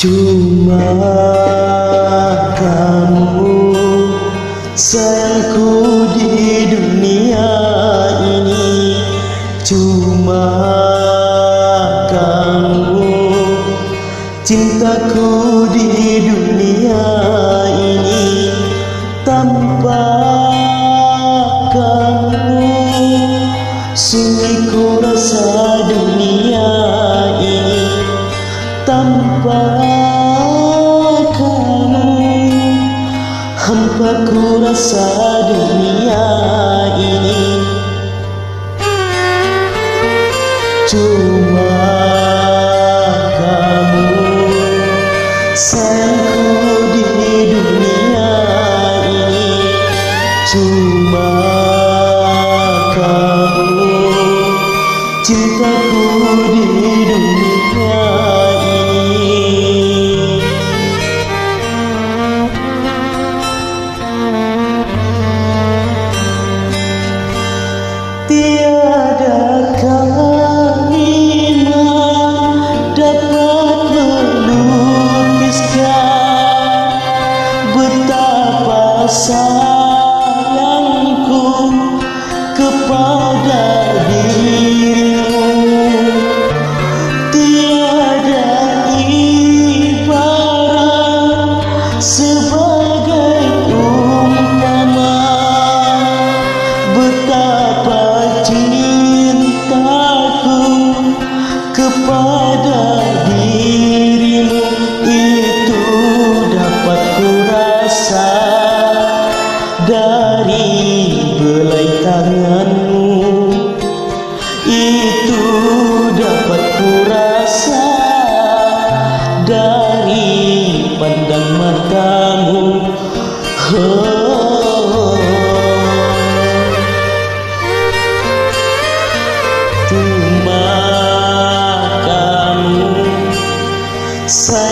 Cuma kamu sayangku di dunia ini. Cuma kamu cintaku di dunia ini. Tanpa kamu sunyi ku rasa dunia ini. Tanpa kamu hampa ku rasa dunia ini. Cuma kamu sayangku di dunia ini. Cuma kamu cintaku di dunia ini. Tiada kalimat dapat melukiskan betapa sayangku kepada dirimu. Tiada ibarat sebagai ungkapan betapa cintaku kepada dirimu. Itu dapat ku rasa dari belai tanganmu. Itu